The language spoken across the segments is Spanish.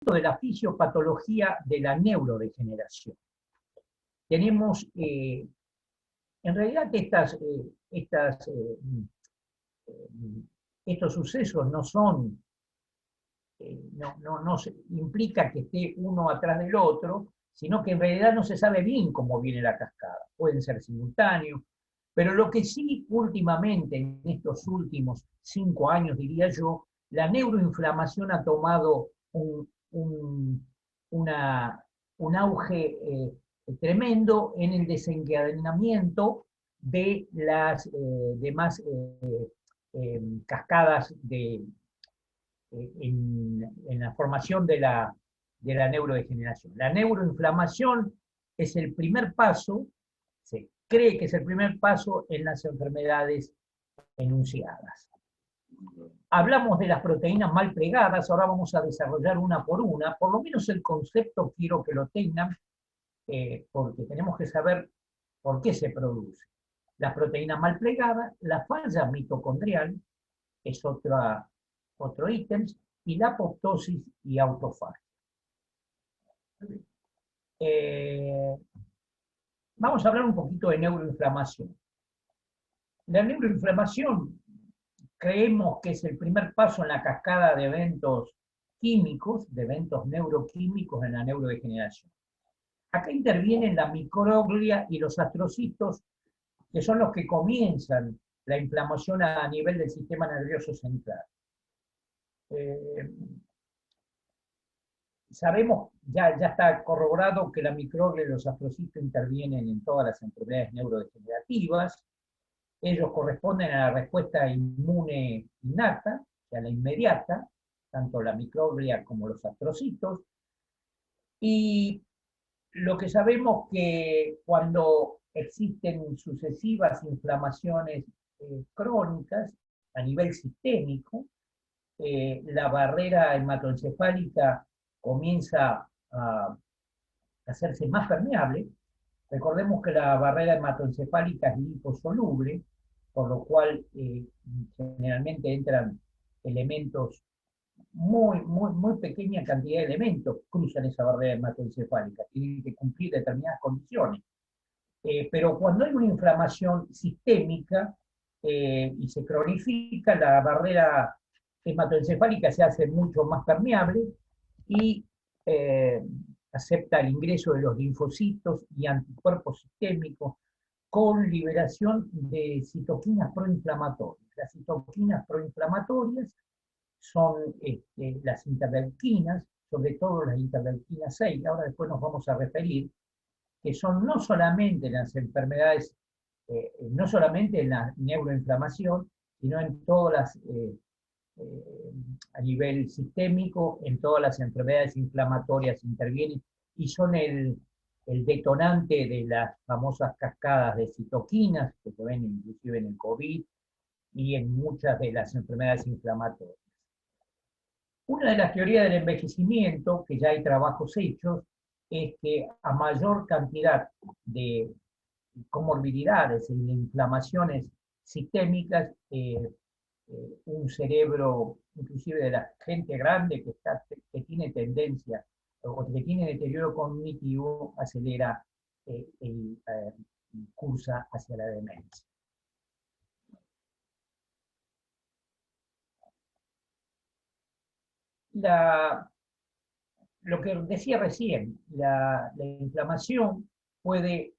de la fisiopatología de la neurodegeneración. Tenemos, en realidad estos sucesos no son, no implica que esté uno atrás del otro, sino que en realidad no se sabe bien cómo viene la cascada. Pueden ser simultáneos, pero lo que sí últimamente, en estos últimos 5 años, diría yo, la neuroinflamación ha tomado un auge tremendo en el desencadenamiento de las demás cascadas en la formación de la neurodegeneración. La neuroinflamación es el primer paso, se cree que es el primer paso en las enfermedades enunciadas. Hablamos de las proteínas mal plegadas, ahora vamos a desarrollar una por una, por lo menos el concepto quiero que lo tengan, porque tenemos que saber por qué se produce. La proteína mal plegada, la falla mitocondrial, es otro ítem, y la apoptosis y autofagia. Vamos a hablar un poquito de neuroinflamación. La neuroinflamación creemos que es el primer paso en la cascada de eventos químicos, de eventos neuroquímicos en la neurodegeneración. Acá intervienen la microglia y los astrocitos, que son los que comienzan la inflamación a nivel del sistema nervioso central. Sabemos, ya está corroborado que la microglia y los astrocitos intervienen en todas las enfermedades neurodegenerativas. Ellos corresponden a la respuesta inmune innata, o sea, la inmediata, tanto la microglia como los astrocitos. Y lo que sabemos que cuando existen sucesivas inflamaciones crónicas a nivel sistémico, la barrera hematoencefálica comienza a hacerse más permeable. Recordemos que la barrera hematoencefálica es liposoluble, por lo cual generalmente entran elementos, muy pequeña cantidad de elementos cruzan esa barrera hematoencefálica, tienen que cumplir determinadas condiciones. Pero cuando hay una inflamación sistémica y se cronifica, la barrera hematoencefálica se hace mucho más permeable y acepta el ingreso de los linfocitos y anticuerpos sistémicos con liberación de citoquinas proinflamatorias. Las citoquinas proinflamatorias son las interleuquinas, sobre todo las interleuquinas 6, ahora después nos vamos a referir, que son no solamente en las enfermedades, no solamente en la neuroinflamación, sino en todas las, a nivel sistémico, en todas las enfermedades inflamatorias intervienen y son el detonante de las famosas cascadas de citoquinas, que se ven inclusive en el COVID y en muchas de las enfermedades inflamatorias. Una de las teorías del envejecimiento, que ya hay trabajos hechos, es que a mayor cantidad de comorbilidades y de inflamaciones sistémicas, un cerebro, inclusive de la gente grande que tiene tendencia o que tiene deterioro cognitivo, acelera cursa hacia la demencia. Lo que decía recién, la inflamación puede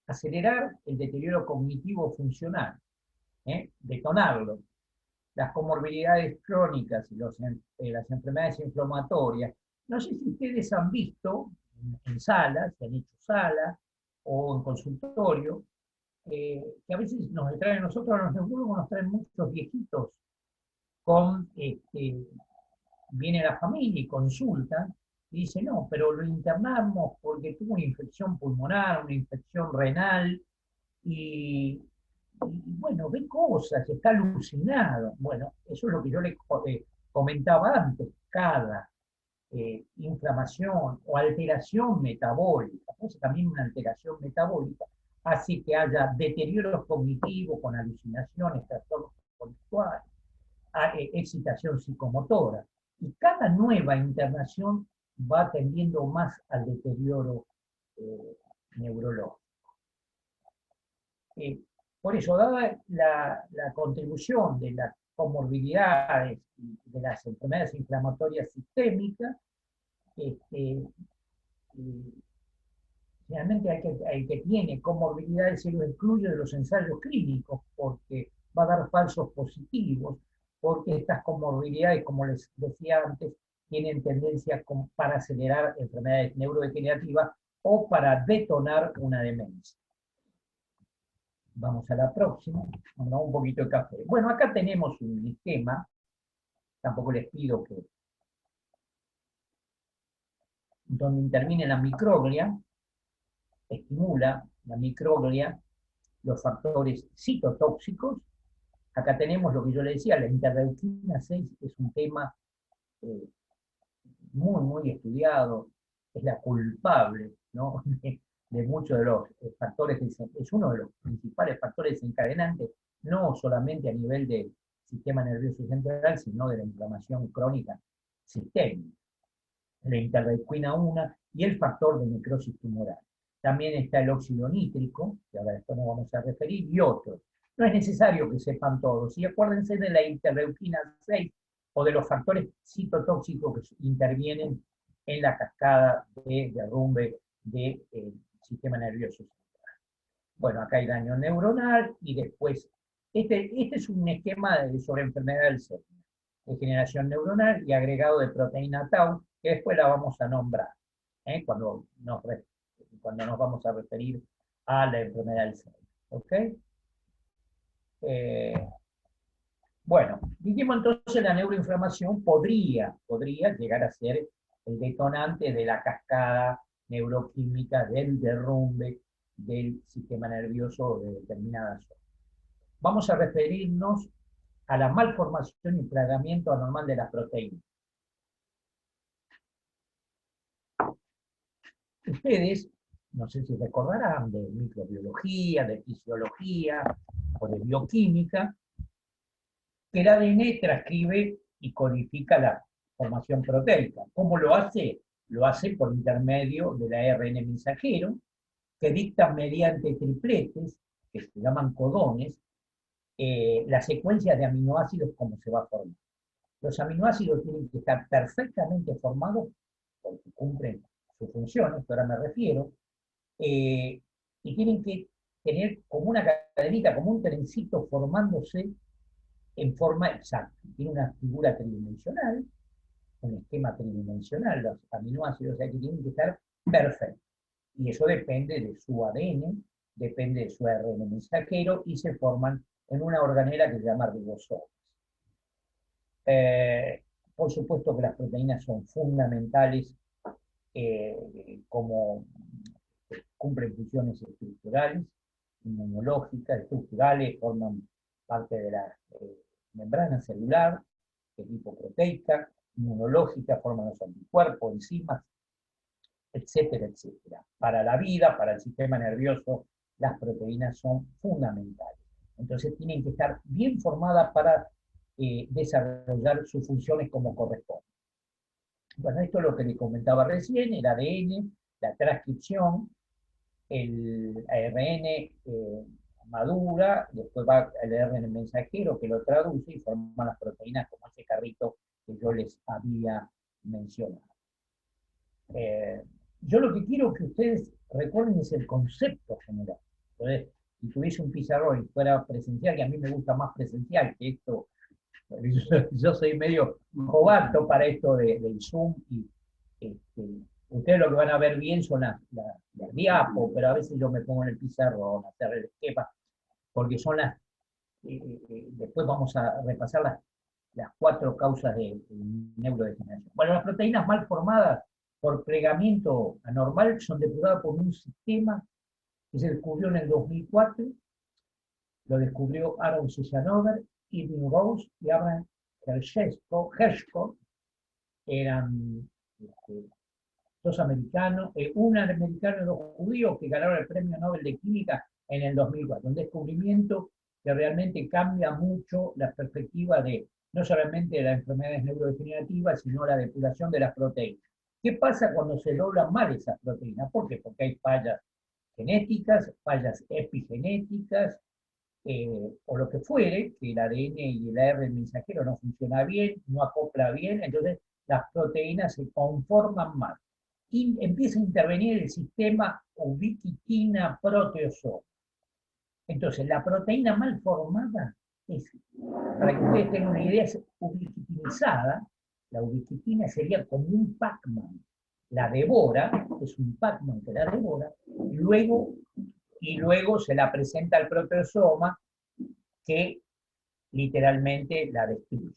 acelerar el deterioro cognitivo funcional, detonarlo. Las comorbilidades crónicas y las enfermedades inflamatorias. No sé si ustedes han visto en salas, se han hecho salas o en consultorio, que a veces nos traen nosotros, a los neurólogos nos traen muchos viejitos con viene la familia y consulta, y dice, no, pero lo internamos porque tuvo una infección pulmonar, una infección renal, y bueno, ve cosas, está alucinado. Bueno, eso es lo que yo les comentaba antes, cada inflamación o alteración metabólica, pues también una alteración metabólica, hace que haya deterioros cognitivos con alucinaciones, trastornos conductuales, excitación psicomotora. Y cada nueva internación va tendiendo más al deterioro neurológico. Por eso, dada la contribución de las comorbilidades y de las enfermedades inflamatorias sistémicas, realmente el que tiene comorbilidades se lo excluye de los ensayos clínicos porque va a dar falsos positivos, porque estas comorbilidades, como les decía antes, tienen tendencia para acelerar enfermedades neurodegenerativas o para detonar una demencia. Vamos a la próxima, vamos a un poquito de café. Bueno, acá tenemos un esquema, tampoco les pido que donde interviene la microglia, estimula la microglia los factores citotóxicos. Acá tenemos lo que yo le decía, la interleuquina 6 es un tema muy estudiado, es la culpable, ¿no? de muchos de los factores, es uno de los principales factores desencadenantes, no solamente a nivel del sistema nervioso central, sino de la inflamación crónica sistémica. La interleuquina 1 y el factor de necrosis tumoral. También está el óxido nítrico, que ahora después nos vamos a referir, y otros. No es necesario que sepan todos. Y acuérdense de la interleuquina 6 o de los factores citotóxicos que intervienen en la cascada de derrumbe del sistema nervioso central. Bueno, acá hay daño neuronal y después, este es un esquema sobre enfermedad del cerebro. Degeneración neuronal y agregado de proteína tau, que después la vamos a nombrar, cuando nos vamos a referir a la enfermedad del cerebro. ¿Ok? Bueno, dijimos entonces la neuroinflamación podría llegar a ser el detonante de la cascada neuroquímica del derrumbe del sistema nervioso de determinada zona. Vamos a referirnos a la malformación y plagamiento anormal de las proteínas. Ustedes, no sé si recordarán de microbiología, de fisiología o de bioquímica, que el ADN transcribe y codifica la formación proteica. ¿Cómo lo hace? Lo hace por intermedio del ARN mensajero, que dicta mediante tripletes, que se llaman codones, la secuencia de aminoácidos como se va a formar. Los aminoácidos tienen que estar perfectamente formados, porque cumplen sus funciones, que ahora me refiero, y tienen que tener como una cadenita, como un trencito formándose en forma exacta. Tiene una figura tridimensional, un esquema tridimensional, los aminoácidos, o sea que tienen que estar perfectos. Y eso depende de su ADN, depende de su ARN mensajero, y se forman en una organela que se llama ribosomas. Por supuesto que las proteínas son fundamentales como cumplen funciones estructurales, inmunológicas, estructurales, forman parte de la membrana celular, de tipo proteica, inmunológica, forman los anticuerpos, enzimas, etcétera, etcétera. Para la vida, para el sistema nervioso, las proteínas son fundamentales. Entonces tienen que estar bien formadas para desarrollar sus funciones como corresponde. Bueno, esto es lo que les comentaba recién, el ADN, la transcripción, el ARN madura, después va el ARN mensajero que lo traduce y forma las proteínas como ese carrito que yo les había mencionado. Yo lo que quiero que ustedes recuerden es el concepto general. Entonces, si tuviese un pizarrón y fuera presencial, que a mí me gusta más presencial que esto, yo soy medio jovato para esto del Zoom y ustedes lo que van a ver bien son las diapos, pero a veces yo me pongo en el pizarrón a hacer el esquema, porque son después vamos a repasar las 4 causas de neurodegeneración. Bueno, las proteínas mal formadas por plegamiento anormal son depuradas por un sistema que se descubrió en el 2004, lo descubrió Aaron Suzanover, Irving Rose y Abraham Hershko, eran dos americanos, un americano y 2 judíos que ganaron el Premio Nobel de Química en el 2004. Un descubrimiento que realmente cambia mucho la perspectiva de no solamente las enfermedades neurodegenerativas, sino la depuración de las proteínas. ¿Qué pasa cuando se doblan mal esas proteínas? ¿Por qué? Porque hay fallas genéticas, fallas epigenéticas, o lo que fuere, que el ADN y el AR del mensajero no funciona bien, no acopla bien, entonces las proteínas se conforman mal. Y empieza a intervenir el sistema ubiquitina proteasoma. Entonces, la proteína mal formada es, para que ustedes tengan una idea, es ubiquitinizada. La ubiquitina sería como un Pac-Man. La devora, es un Pac-Man que la devora, y luego se la presenta al proteasoma que literalmente la destruye.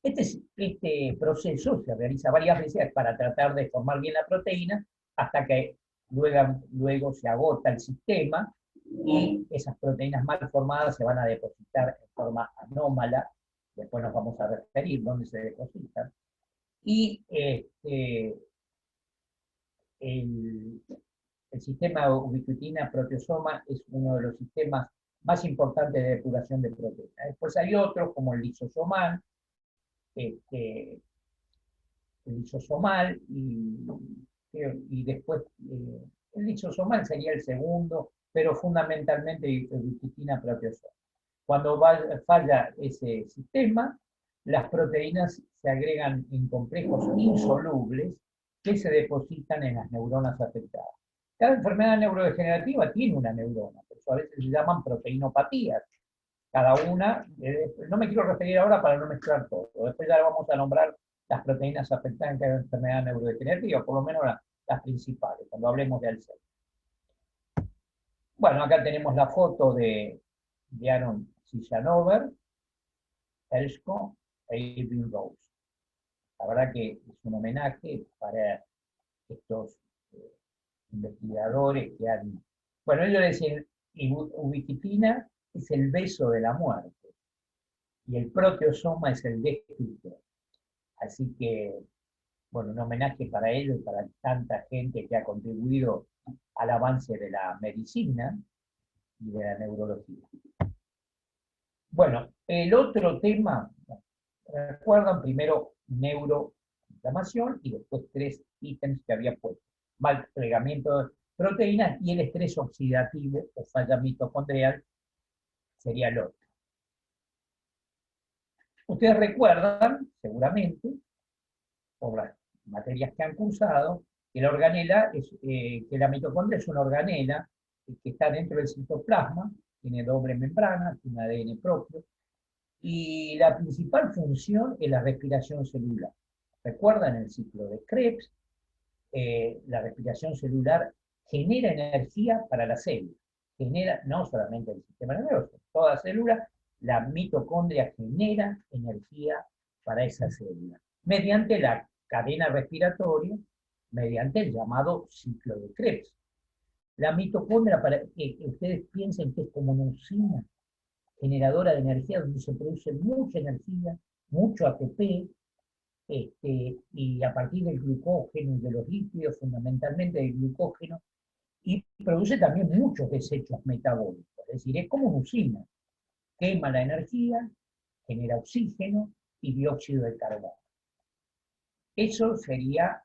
Este proceso se realiza varias veces para tratar de formar bien la proteína hasta que luego se agota el sistema y esas proteínas mal formadas se van a depositar en forma anómala, después nos vamos a referir dónde se depositan, y el, el sistema ubiquitina proteasoma es uno de los sistemas más importantes de depuración de proteínas. Después hay otros como el lisosomal, el lisosomal y después el lisosomal sería el segundo, pero fundamentalmente ubiquitina proteasoma. Cuando falla ese sistema, las proteínas se agregan en complejos insolubles que se depositan en las neuronas afectadas. Cada enfermedad neurodegenerativa tiene una neurona, por eso a veces se llaman proteinopatías. Cada una, no me quiero referir ahora para no mezclar todo, después ya vamos a nombrar las proteínas afectadas en cada enfermedad neurodegenerativa, por lo menos las principales, cuando hablemos de Alzheimer. Bueno, acá tenemos la foto de Aaron Sillanover, Elsko e Irving Rose. La verdad que es un homenaje para estos investigadores que han... Bueno, ellos decían, ubiquitina es el beso de la muerte y el proteasoma es el destructor. Así que, bueno, un homenaje para ellos y para tanta gente que ha contribuido al avance de la medicina y de la neurología. Bueno, el otro tema, recuerdan primero neuroinflamación y después tres ítems que había puesto. Mal plegamiento de proteínas y el estrés oxidativo o falla mitocondrial sería el otro. Ustedes recuerdan, seguramente, por las materias que han cursado, que la organela que la mitocondria es una organela que está dentro del citoplasma, tiene doble membrana, tiene ADN propio, y la principal función es la respiración celular. ¿Recuerdan el ciclo de Krebs? La respiración celular genera energía para la célula. Genera no solamente el sistema nervioso, toda célula, la mitocondria genera energía para esa célula, mediante la cadena respiratoria, mediante el llamado ciclo de Krebs. La mitocondria, para que ustedes piensen que es como una usina generadora de energía, donde se produce mucha energía, mucho ATP, y a partir del glucógeno y de los lípidos, fundamentalmente del glucógeno, y produce también muchos desechos metabólicos. Es decir, es como una usina. Quema la energía, genera oxígeno y dióxido de carbono. Eso sería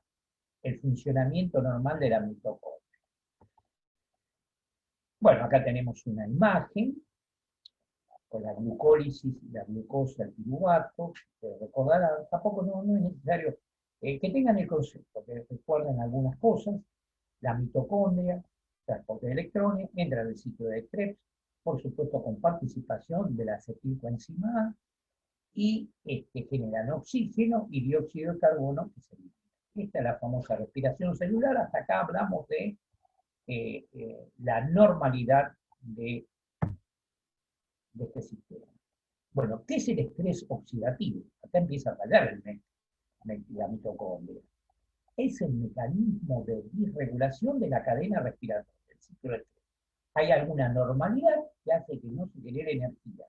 el funcionamiento normal de la mitocondria. Bueno, acá tenemos una imagen con la glucólisis, la glucosa, el piruvato, recordarán, tampoco no es necesario que tengan el concepto, que recuerden algunas cosas, la mitocondria, transporte de electrones, entra en el ciclo de Krebs, por supuesto con participación de la acetilcoenzima A, y generan oxígeno y dióxido de carbono que se libera. Esta es la famosa respiración celular. Hasta acá hablamos de la normalidad de este sistema. Bueno, ¿qué es el estrés oxidativo? Acá empieza a fallar la mitocondria. Es el mecanismo de disregulación de la cadena respiratoria, el ciclo de estrés. Hay alguna normalidad que hace que no se genere energía.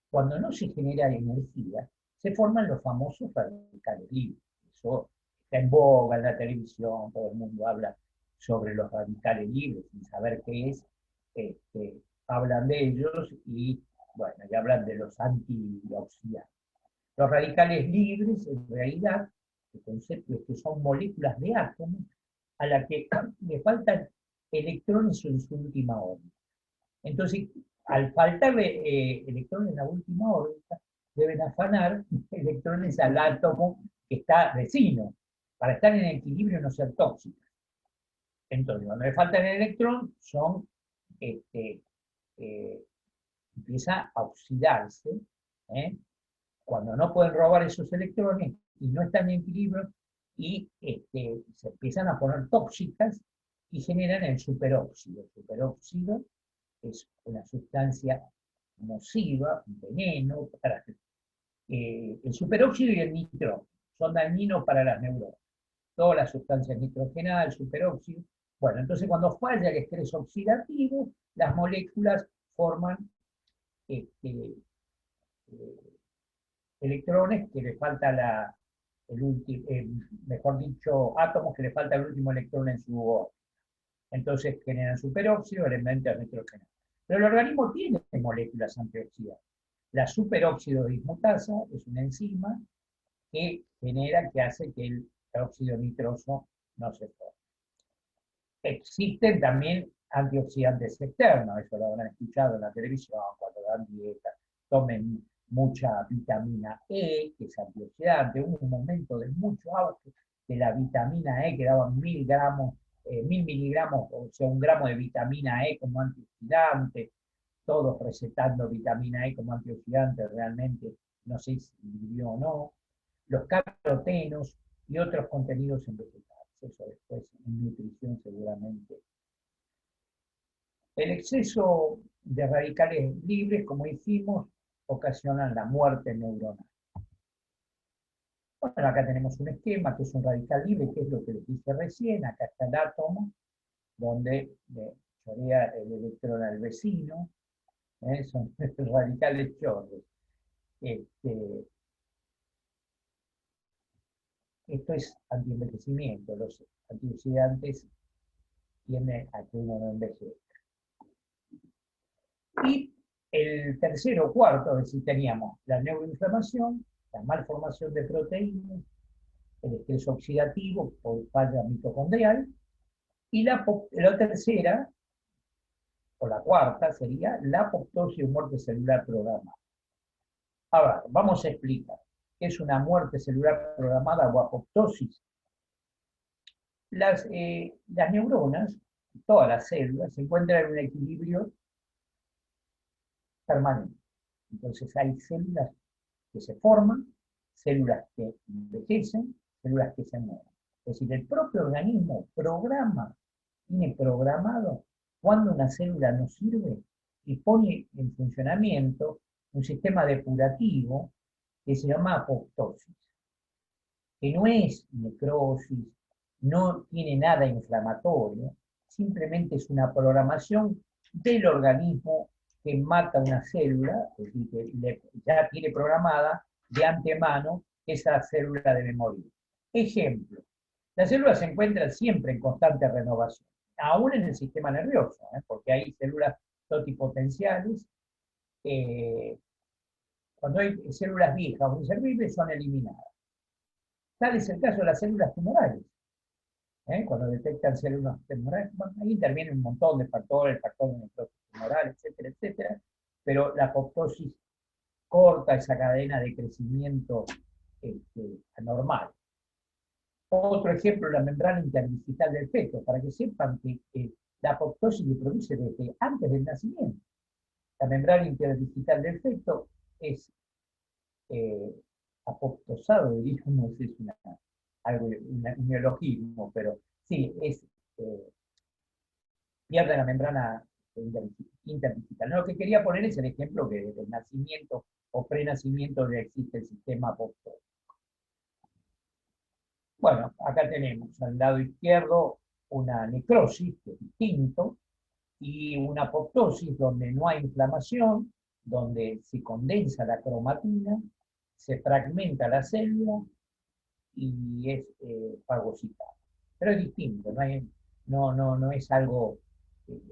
Cuando no se genera energía, se forman los famosos radicales libres. Eso está en boga en la televisión, todo el mundo habla sobre los radicales libres, sin saber qué es, hablan de ellos y, bueno, y hablan de los antioxidantes. Los radicales libres, en realidad, el concepto es que son moléculas de átomos a las que le faltan electrones en su última órbita. Entonces, al faltarle electrones en la última órbita, deben afanar electrones al átomo que está vecino, para estar en equilibrio y no ser tóxicos. Entonces, cuando le faltan el electrón, empieza a oxidarse, ¿eh? Cuando no pueden robar esos electrones y no están en equilibrio, y se empiezan a poner tóxicas y generan el superóxido. El superóxido es una sustancia nociva, un veneno. El superóxido y el nitrógeno son dañinos para las neuronas. Todas las sustancias nitrogenadas, el superóxido. Bueno, entonces cuando falla el estrés oxidativo, las moléculas forman electrones que le falta mejor dicho, átomos que le falta el último electrón en su órbita. Entonces generan superóxido, elementos nitrogenados. Pero el organismo tiene moléculas antioxidantes. La superóxido dismutasa es una enzima que hace que el óxido nitroso no se forme. Existen también antioxidantes externos, eso lo habrán escuchado en la televisión, cuando dan dieta, tomen mucha vitamina E, que es antioxidante. Hubo un momento de mucho auge de la vitamina E, que daban 1000 miligramos, o sea, 1 gramo de vitamina E como antioxidante, todos recetando vitamina E como antioxidante, realmente no sé si sirvió o no. Los carotenos y otros contenidos en vegetales, eso después en nutrición seguramente. El exceso de radicales libres, como dijimos, ocasionan la muerte neuronal. Bueno, acá tenemos un esquema que es un radical libre, que es lo que les dije recién. Acá está el átomo, donde le chorea el electrón al vecino, son radicales chorros. Esto es antienvejecimiento. Los antioxidantes tienden a que uno no envejezca. Y el tercero o cuarto, es decir, teníamos la neuroinflamación, la malformación de proteínas, el estrés oxidativo por falla mitocondrial, y la tercera, o la cuarta, sería la apoptosis o muerte celular programada. Ahora, vamos a explicar qué es una muerte celular programada o apoptosis. Las neuronas, todas las células, se encuentran en un equilibrio permanente. Entonces hay células que se forman, células que envejecen, células que se mueren. Es decir, el propio organismo tiene programado cuando una célula no sirve y pone en funcionamiento un sistema depurativo que se llama apoptosis, que no es necrosis, no tiene nada inflamatorio, simplemente es una programación del organismo que mata una célula, es decir, que ya tiene programada de antemano que esa célula debe morir. Ejemplo, la célula se encuentra siempre en constante renovación, aún en el sistema nervioso, porque hay células totipotenciales. Cuando hay células viejas o inservibles son eliminadas. Tal es el caso de las células tumorales. Cuando detectan células tumorales, bueno, ahí intervienen un montón de factores, el factor de necrosis tumoral, etcétera, etcétera, pero la apoptosis corta esa cadena de crecimiento anormal. Otro ejemplo, la membrana interdigital del feto, para que sepan que la apoptosis se produce desde antes del nacimiento. La membrana interdigital del feto es apoptosado, digamos, es un neologismo, pero sí, pierde la membrana interdigital. No, lo que quería poner es el ejemplo que desde el nacimiento o prenacimiento ya existe el sistema apoptótico. Bueno, acá tenemos al lado izquierdo una necrosis, que es distinto, y una apoptosis donde no hay inflamación, donde se condensa la cromatina, se fragmenta la célula y es fagocitada. Pero es distinto, no es algo, no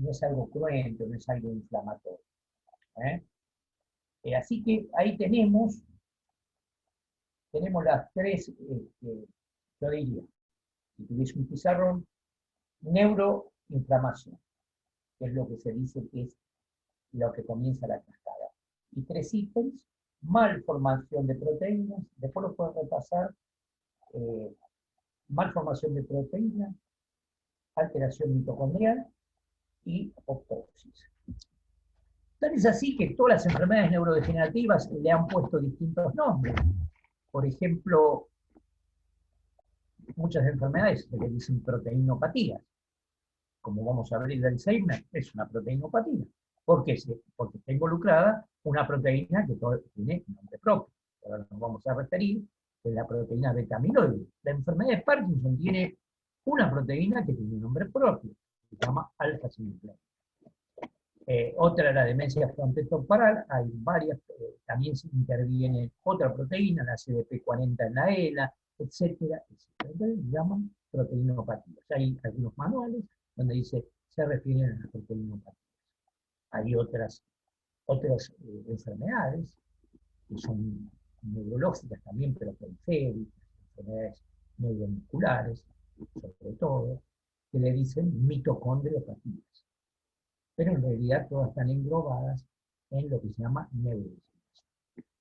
es algo cruento, no es algo inflamatorio. Así que ahí tenemos las tres, yo diría, si tuviese un pizarrón, neuroinflamación, que es lo que se dice que es lo que comienza la cascada. Y tres ítems: malformación de proteínas, después lo puedo repasar, malformación de proteínas, alteración mitocondrial y apoptosis. Tal es así que todas las enfermedades neurodegenerativas le han puesto distintos nombres. Por ejemplo, muchas enfermedades se le dicen proteinopatías. Como vamos a ver, el Alzheimer es una proteinopatía. ¿Por qué? Porque está involucrada una proteína que tiene nombre propio. Ahora nos vamos a referir a la proteína beta-amiloide. La enfermedad de Parkinson tiene una proteína que tiene un nombre propio, se llama alfa-sinucleína. Otra, la demencia frontotemporal, hay varias, también se interviene otra proteína, la CDP40 en la ELA, etcétera, etcétera. Entonces se llaman proteinopatía. Hay algunos manuales donde dice, se refieren a las proteinopatía. Hay otras enfermedades que son neurológicas también, pero periféricas, enfermedades neuromusculares, sobre todo, que le dicen mitocondriopatías. Pero en realidad todas están englobadas en lo que se llama neurodegeneración.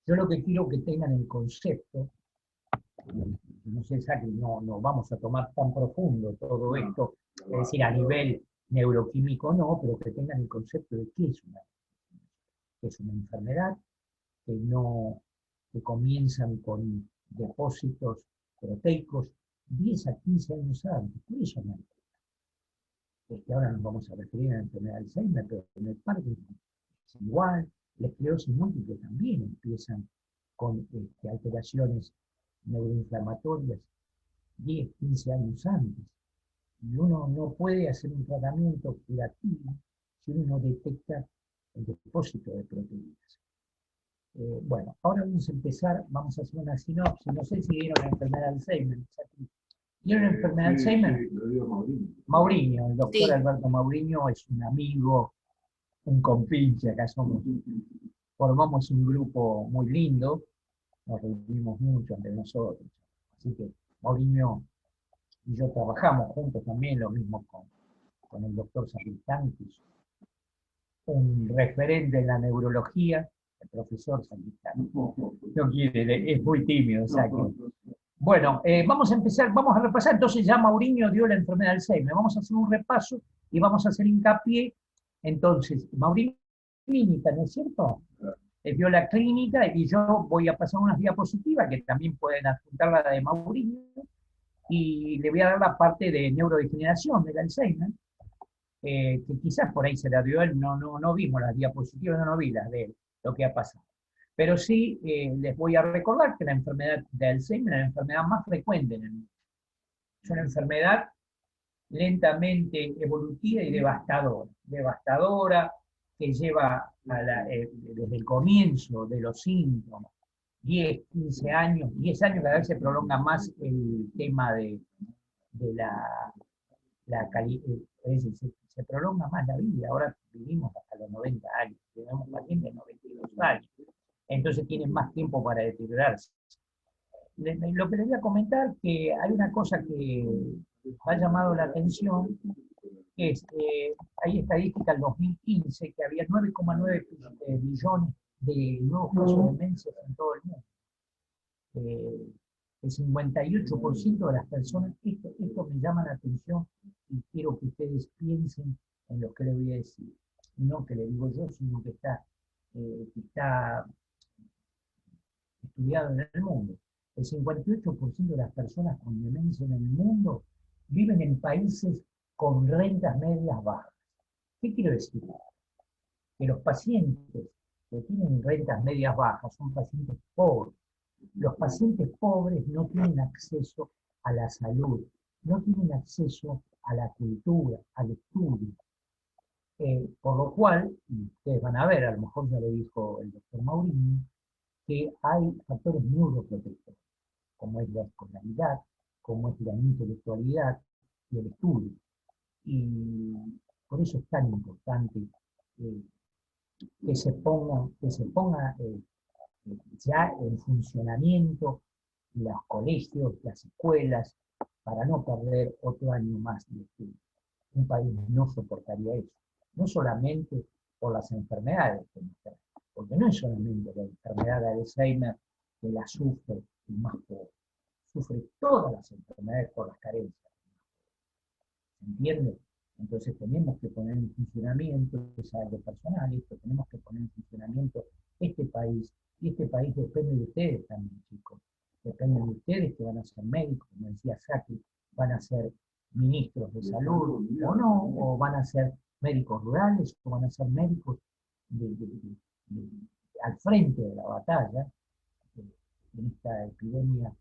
Yo lo que quiero que tengan el concepto, no sé, no vamos a tomar tan profundo todo esto, es decir, a nivel neuroquímico no, pero que tengan el concepto de qué es una enfermedad, que comienzan con depósitos proteicos 10 a 15 años antes. Por eso no ahora nos vamos a referir a la enfermedad de Alzheimer, pero en el Parkinson es igual, la esclerosis múltiple también empiezan con alteraciones neuroinflamatorias 10, 15 años antes. Y uno no puede hacer un tratamiento curativo si uno no detecta el depósito de proteínas. Bueno, ahora vamos a empezar, vamos a hacer una sinopsis. No sé si vieron la enfermedad de Alzheimer. ¿Vieron la enfermedad de Alzheimer? Sí, lo dio Mauriño. Mauriño, el doctor Alberto Mauriño es un amigo, un compinche, acá formamos un grupo muy lindo, nos reunimos mucho entre nosotros. Así que Mauriño y yo trabajamos juntos también, lo mismo con el doctor Sacristán, que es un referente en la neurología, el profesor Sacristán. No quiere, es muy tímido, o sea que... Bueno, vamos a empezar, vamos a repasar. Entonces ya Mauriño dio la enfermedad de Alzheimer. Vamos a hacer un repaso y vamos a hacer hincapié. Entonces, Mauriño, clínica, ¿no es cierto? Vio la clínica y yo voy a pasar unas diapositivas que también pueden adjuntar la de Mauriño y le voy a dar la parte de neurodegeneración del Alzheimer, que quizás por ahí se la dio él, no vimos las diapositivas, no vi las de él, lo que ha pasado. Pero sí les voy a recordar que la enfermedad de Alzheimer es la enfermedad más frecuente en el mundo. Es una enfermedad lentamente evolutiva y devastadora. Devastadora, que lleva desde el comienzo de los síntomas, 10, 15 años, 10 años cada vez se prolonga más el tema de la calidad, se prolonga más la vida. Ahora vivimos hasta los 90 años, tenemos pacientes de 92 años. Entonces tienen más tiempo para deteriorarse. Lo que les voy a comentar, que hay una cosa que ha llamado la atención, que es, hay estadística del 2015 que había 9,9 millones de nuevos casos de demencia en todo el mundo. El 58% de las personas, esto me llama la atención y quiero que ustedes piensen en lo que les voy a decir. No que le digo yo, sino que está estudiado en el mundo. El 58% de las personas con demencia en el mundo viven en países con rentas medias bajas. ¿Qué quiero decir? Que los pacientes que tienen rentas medias bajas son pacientes pobres. Los pacientes pobres no tienen acceso a la salud, no tienen acceso a la cultura, al estudio. Por lo cual, y ustedes van a ver, a lo mejor ya lo dijo el doctor Mauriño, que hay factores neuroprotectores, como es la escolaridad, como es la intelectualidad y el estudio. Y por eso es tan importante que se ponga ya en funcionamiento los colegios, las escuelas, para no perder otro año más de estudio. Un país no soportaría eso, no solamente por las enfermedades que nos trae, porque no es solamente la enfermedad de Alzheimer que la sufre el más pobre, sufre todas las enfermedades por las carencias, ¿se entiende? Entonces tenemos que poner en funcionamiento, es algo personal, esto tenemos que poner en funcionamiento este país, y este país depende de ustedes también, chicos. Depende de ustedes que van a ser médicos, como decía Saki, van a ser ministros de salud o no, o van a ser médicos rurales, o van a ser médicos de, al frente de la batalla. En esta epidemia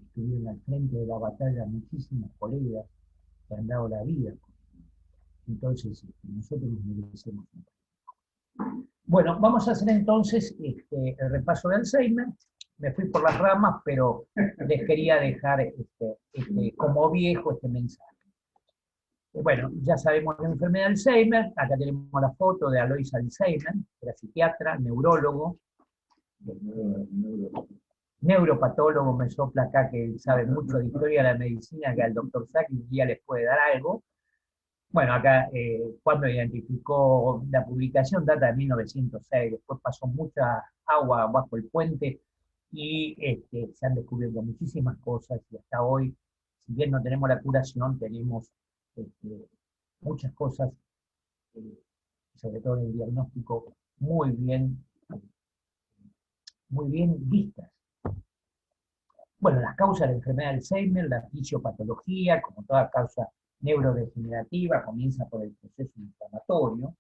estuvieron al frente de la batalla muchísimos colegas que han dado la vida. Entonces, nosotros nos merecemos un país. Bueno, vamos a hacer entonces el repaso de Alzheimer. Me fui por las ramas, pero les quería dejar como viejo este mensaje. Bueno, ya sabemos la enfermedad de Alzheimer. Acá tenemos la foto de Alois Alzheimer, que era psiquiatra, neurólogo, neuropatólogo, me sopla acá que sabe mucho de historia de la medicina, que al doctor Saki un día les puede dar algo. Bueno, acá cuando identificó la publicación data de 1906, después pasó mucha agua bajo el puente y se han descubierto muchísimas cosas y hasta hoy, si bien no tenemos la curación, tenemos este, muchas cosas, eh, sobre todo en el diagnóstico, muy bien vistas. Bueno, las causas de la enfermedad de Alzheimer, la fisiopatología, como toda causa neurodegenerativa, comienza por el proceso inflamatorio.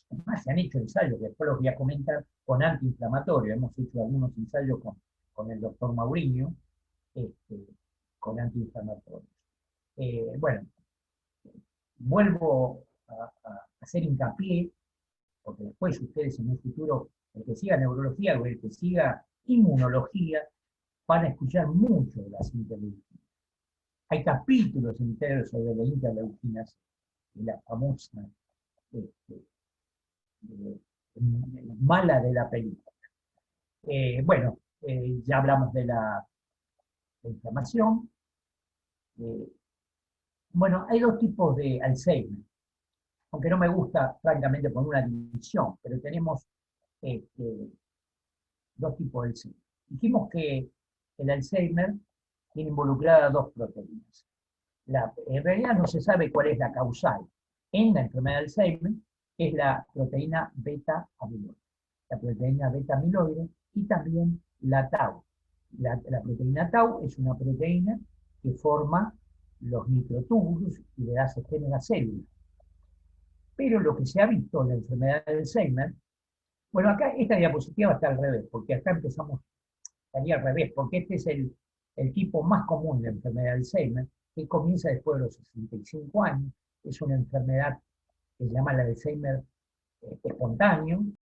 Además, se han hecho ensayos, que después los voy a comentar, con antiinflamatorio. Hemos hecho algunos ensayos con el doctor Mauriño, con antiinflamatorios. Bueno, vuelvo a hacer hincapié, porque después ustedes en un futuro, el que siga neurología o el que siga inmunología, van a escuchar mucho de las interleuquinas. Hay capítulos enteros sobre las interleuquinas, y la famosa este, mala de la película. Bueno, ya hablamos de la inflamación. Bueno, hay dos tipos de Alzheimer, aunque no me gusta, francamente, poner una división, pero tenemos dos tipos de Alzheimer. Dijimos que el Alzheimer tiene involucradas dos proteínas. En realidad no se sabe cuál es la causal. En la enfermedad de Alzheimer es la proteína beta-amiloide. La proteína beta-amiloide y también la tau. La proteína tau es una proteína que forma los microtúbulos y le da sostén a la célula. Pero lo que se ha visto en la enfermedad de Alzheimer, bueno, acá esta diapositiva está al revés, porque acá estaría al revés, porque este es el tipo más común de enfermedad de Alzheimer, que comienza después de los 65 años, es una enfermedad que se llama el Alzheimer espontáneo,